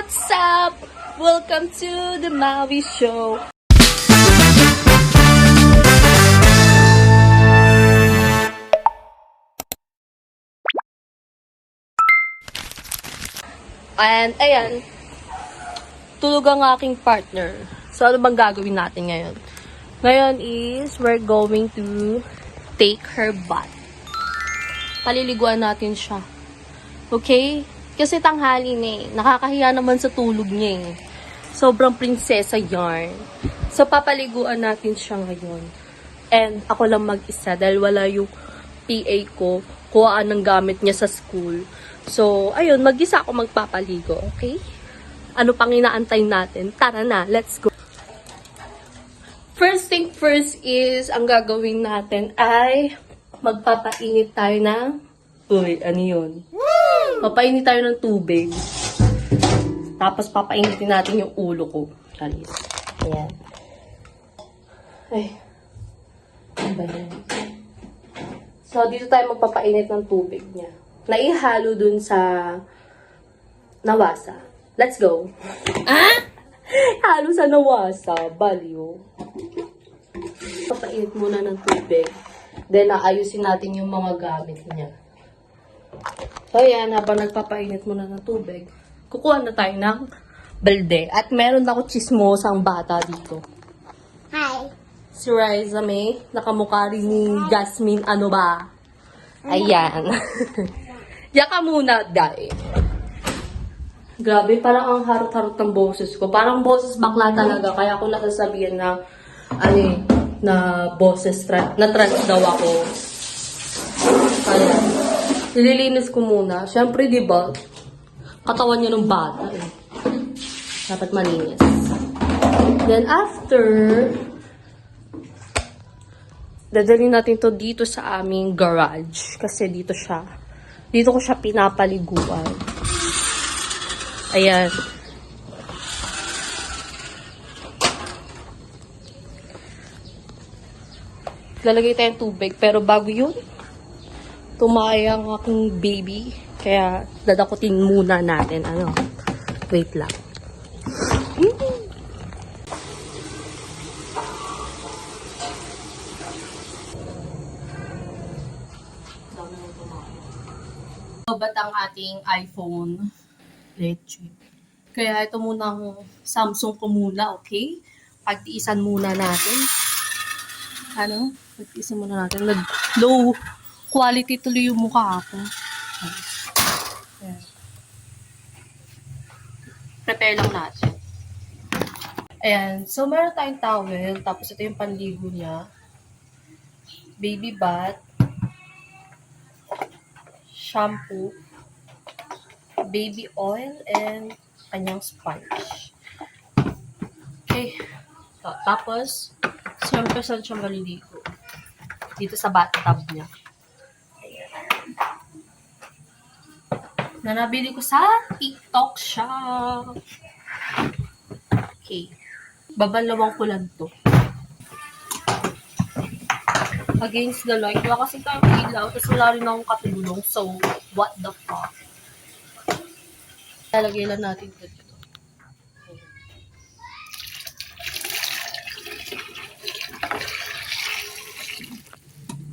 What's up? Welcome to the Maui Show. And ayan, tulog ang aking partner. So ano bang gagawin natin ngayon? Ngayon is we're going to take her bath. Paliliguan natin siya. Okay? Kasi tanghali na eh. Nakakahiya naman sa tulog niya eh. Sobrang prinsesa yarn. So, papaliguan natin siya ngayon. And ako lang mag-isa dahil wala yung PA ko. Kuhaan ng gamit niya sa school. So, ayun, mag-isa ako magpapaligo. Okay? Ano pang inaantay natin? Tara na, let's go. First thing first is, ang gagawin natin ay magpapainit tayo ng... Uy, ano yun? Papainit tayo ng tubig. Tapos papainitin natin yung ulo ko. Alis. Ayan. Ay. Ano ba yan? So, dito tayo magpapainit ng tubig niya. Naihalo dun sa nawasa. Let's go. Ah? Halo sa nawasa. Baliw. Papainit muna ng tubig. Then, naayusin natin yung mga gamit niya. So, ayan, habang nagpapainit muna ng tubig, kukuha na tayo ng balde. At meron ako chismosang bata dito. Hi. Si Riza May, nakamukha rin ni Jasmine, ano ba? Ayan. Yaka muna, dahil. Grabe, parang ang harot-harot ng boses ko. Parang boses bakla talaga, kaya ako nasasabihan na, na boses, na trans daw ako. Ayan. Nililinis ko muna. Siyempre, di ba, katawan niya ng bata eh. Dapat malinis. Then, after, dadalhin natin to dito sa aming garage. Kasi dito ko siya pinapaliguan. Ayan. Lalagay tayong tubig. Pero bago yun, tumaya ang aking baby. Kaya, dadakutin muna natin. Wait lang. Ba't ang ating iPhone electric? Kaya ito muna ang Samsung ko muna, okay? Pagtiisan muna natin. Pagtiisan muna natin. Low quality tuloy yung mukha ako. Ayan. Prepare lang natin. Ayan. So, meron tayong towel. Tapos, ito yung panligo niya. Baby bath. Shampoo. Baby oil. And kanyang sponge. Okay. Tapos, siyempre saan siya maliligo. Dito sa bathtub niya. Na nabili ko sa TikTok shop. Okay. Babalawang ko lang to. Against the light. Wala kasi tayong ilaw. Tapos wala rin akong katulong. So, what the fuck? Lalagay lang natin ito dito.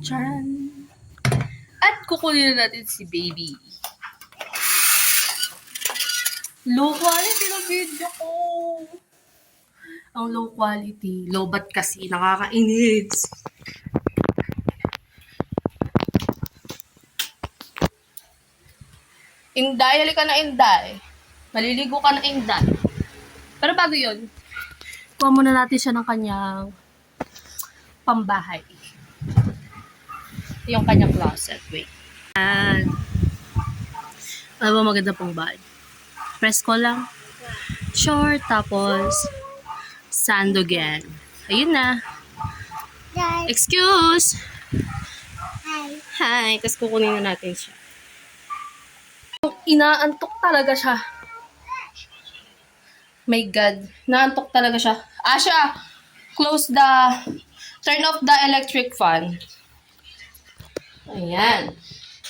Charan! At kukunin na natin si baby. Low quality na video ko. Ang low quality. Lobat kasi. Nakakainis. Inday, halika na Inday. Maliligo ka na Inday. Pero bago yun, kuha muna natin siya ng kanyang pambahay. Yung kanyang closet. Wait. And, ano ba maganda pong bag? Press ko lang. Short, tapos Sandogen. Ayun na. Hi. Excuse! Hi. Hi! Tapos kukunin na natin siya. Inaantok talaga siya. My God. Naantok talaga siya. Asha! Turn off the electric fan. Ayan.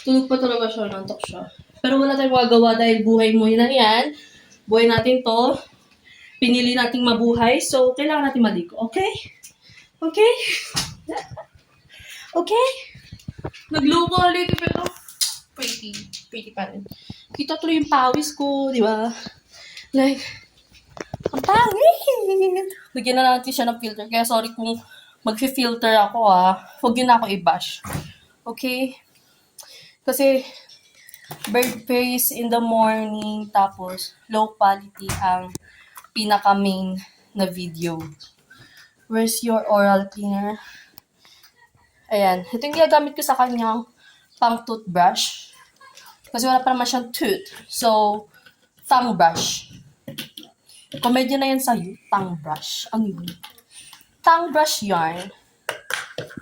Tulog pa talaga siya. Naantok siya. Pero wala tayong magagawa dahil buhay mo yun na yan. Buhay natin to. Pinili nating mabuhay. So, kailangan natin maligo. Okay? Okay? Okay? Nagluko ulit. Pero, pretty. Pretty pa rin. Kita tuloy yung pawis ko, di ba? Like, ang pangit! Bigyan na natin siya ng filter. Kaya sorry kung mag-filter ako Huwag yun na ako i-bash. Okay? Kasi, bird face in the morning, tapos low quality ang pinaka-main na video. Where's your oral cleaner? Ayan. Ito yung ginagamit ko sa kanyang pang toothbrush. Kasi wala pa naman siyang tooth. So, tongue brush. Komedya na yan sa'yo. Tongue brush. Ano yun? Tongue brush yarn.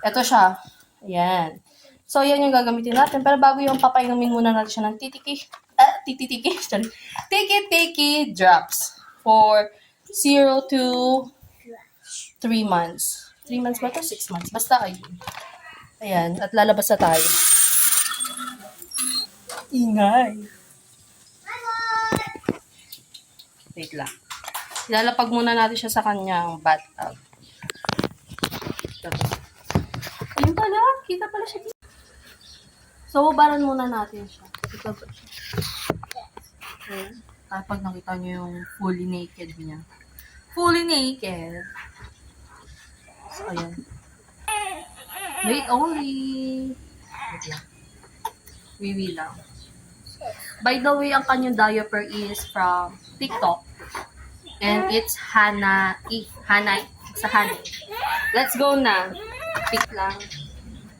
Ito siya. Ayan. So, yan yung gagamitin natin. Pero bago yung papainumin muna natin siya ng tiki drops for 0 to 3 months. 3 months ba ito? 6 months. Basta ayun. Ayan. At lalabas na tayo. Ingay. Wait lang. Ilalapag muna natin siya sa kanyang bathtub. Ayun pala. Kita pala siya dito. So, hubaran muna natin siya. Ito ba siya? Okay. Kapag nakita niyo yung fully naked niya. Fully naked. So, ayan. Wait only. Wait lang. Wiwi lang. By the way, ang kanyang diaper is from TikTok. And it's Hana. Sa Hana. Let's go na. Pick lang.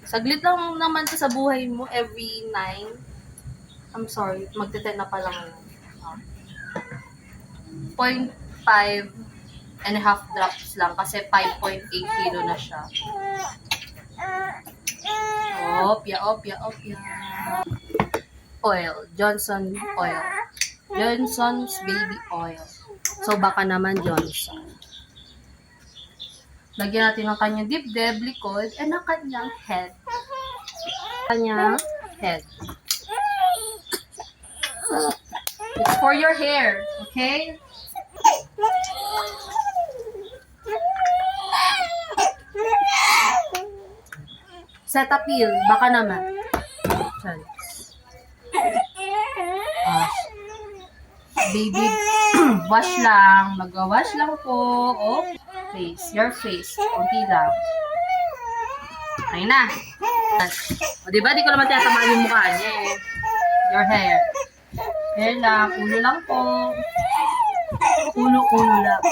Saglit lang naman to sa buhay mo every 9. I'm sorry, magte-10 na pa lang. 0.5 and a half drops lang kasi 5.8 kilo na siya. Opya. Oil. Johnson oil. Johnson's baby oil. So, baka naman Johnson. Lagyan natin ang kanyang dibdib, likod, and ang kanyang head. It's for your hair, okay? Cetaphil, baka naman. Baby, wash lang. Mag-wash lang po. Your face. Kunti lang. Ayun na. O, diba? Di ko naman tiyatamaan yung mukha niya eh. Your hair. Hair lang. Ulo lang po. Ulo lang.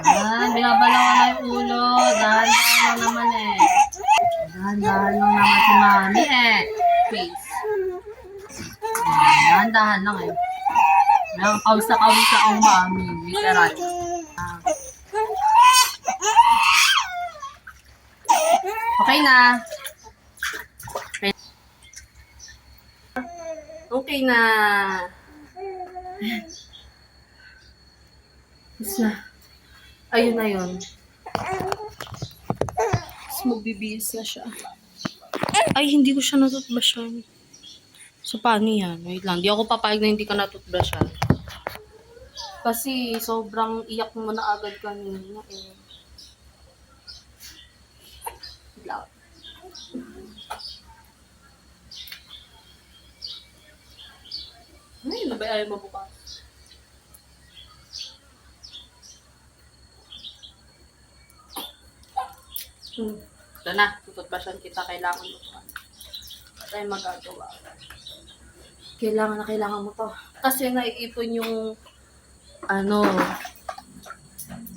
Ayan. Binabalangan na yung ulo. Dahan-dahan lang naman eh. Dahan-dahan lang naman si mami eh. Face. Dahan-dahan lang eh. Ayan. Kawsa-kawsa ang mami. Literal. Okay na. Okay na. Isa. Ayun na yun. Tapos magbibihis na siya. Ay, hindi ko siya natutbasyan. So, paano yan? Wait lang. Di ako papayag na hindi ka natutbasyan. Kasi, sobrang iyak mo na agad kanina eh. Loud. Ay, ano ba ayaw mabukas? Ito na, tututbasyan kita. Kailangan mo ito. Wala tayong magagawa. Kailangan mo to. Kasi naiipon yung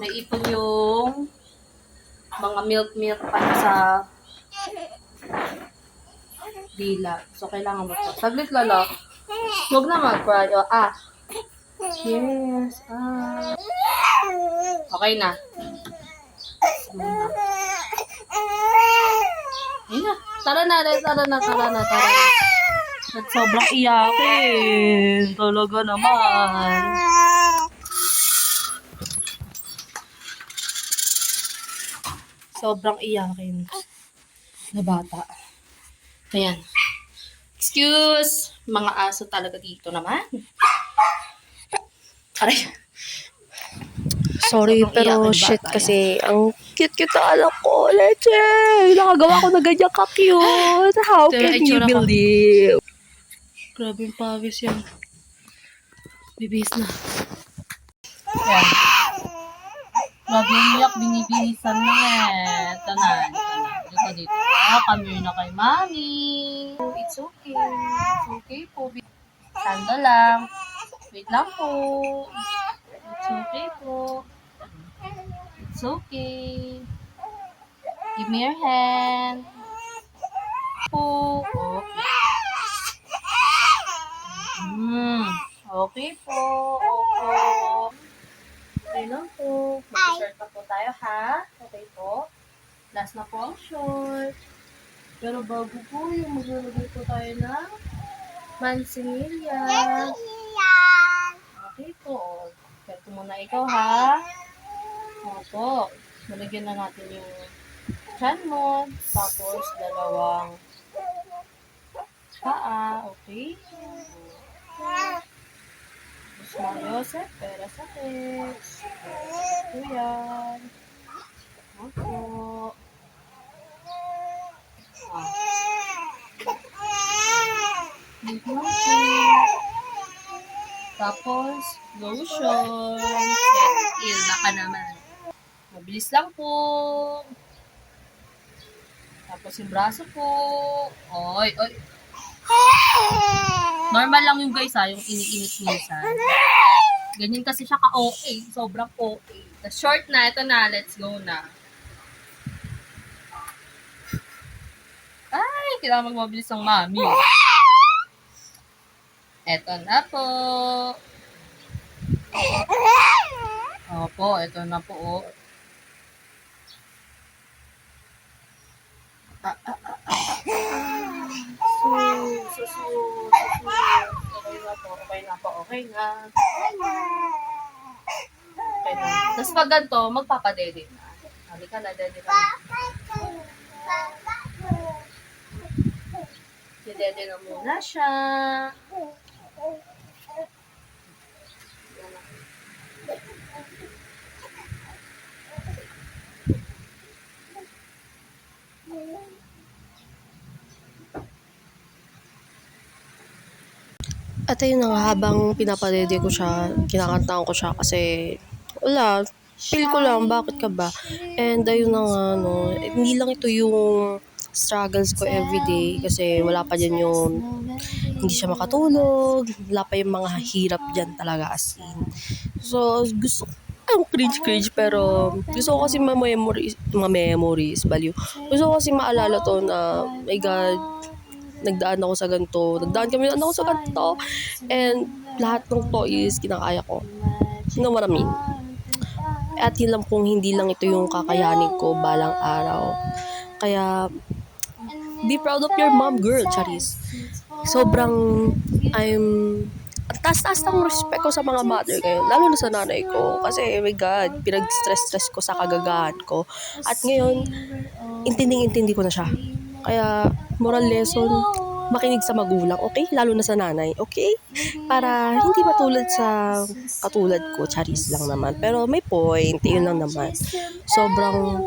naiipon yung mga milk pa sa dila. So, kailangan mo to. Saglit lala. Huwag na mag-cry. Yes. Okay na. Ayun na. Tara na. At sobrang iyakin. Talaga naman. Sobrang iyakin na bata. Ayan. Excuse. Mga aso talaga dito naman. Aray. Sorry, Sobrang pero iyakin ba shit tayo? kasi ang cute-cute na anak ko, Leche! Nakagawa ko na ganyan ka-cute. How Ito yung can you itsura ko. believe? Grabe yung pawis yan. Bibis na. Yan. Grabe yung iyak, binibihisan na eh. Ito na. Dito. Kami na kay Mami. It's okay. It's okay po. Sando lang. Wait lang po. It's okay po. It's okay. Give me your hand. Po. Okay. Okay po. Opo. Okay lang po. Mag-short na po tayo, ha? Okay po. Last na po ang short. Pero bago po yung maglalagay po tayo ng mansinilya. Okay po. Pero muna ikaw, ha? Opo. Nalagyan na natin yung chan mo. Tapos, dalawang paa. Okay? Small Joseph, pera sa text. Ito yan. Opo. Wait lang po. Tapos, lotion. Ilda ka naman. Mabilis lang po. Tapos yung braso po. Oy. Normal lang yung guys yung iniinit minsan. Ganyan kasi siya ka-OA. Sobrang OA. The short na. Ito na. Let's go na. Ay, kailangan magmabilis ng mami. Ito na po. Opo, ito na po. Oh. Okay na po. Okay na. Tapos pag ganito, magpapadede na. Halika na, dede ka na. Dede na muna siya. At ayun na nga, habang pinapadede ko siya, kinakantaan ko siya kasi wala, feel ko lang, bakit ka ba? And ayun na nga, no, hindi lang ito yung struggles ko everyday kasi wala pa dyan yung hindi siya makatulog, wala pa yung mga hirap dyan talaga as in. So, gusto ang cringe pero gusto ko kasi ma-memories, baliw. Gusto ko kasi maalala to na, my God, nagdaan ako sa ganito, nagdaan kami ako sa ganito, and lahat ng toys, kinakaya ko. You know what I mean? At yun lang kung hindi lang ito yung kakayanin ko balang araw. Kaya, be proud of your mom, girl, Charis. Sobrang, ang taas-taas ng respect ko sa mga mother ngayon, lalo na sa nanay ko. Kasi, my God, pinag-stress ko sa kagagahan ko. At ngayon, intinding-intindi ko na siya. Kaya, moral lesson, makinig sa magulang, okay? Lalo na sa nanay, okay? Para hindi matulad sa katulad ko, Charis lang naman. Pero may point, yun lang naman. Sobrang,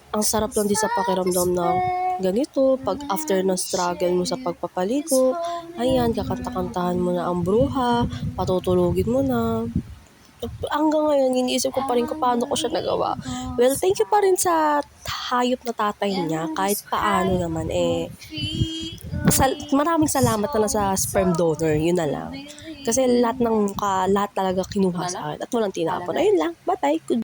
ang sarap lang din sa pakiramdam na ganito, pag after ng struggle mo sa pagpapaligo, ayan, kakanta-kantahan mo na ang bruha, patutulugin mo na. Hanggang ngayon, iniisip ko pa rin kung paano ko siya nagawa. Well, thank you pa rin sa hayop na tatay niya, kahit paano naman maraming salamat na lang sa sperm donor, yun na lang. Kasi lahat talaga kinuha sa akin at walang tinapon. Ayun lang, bye-bye, good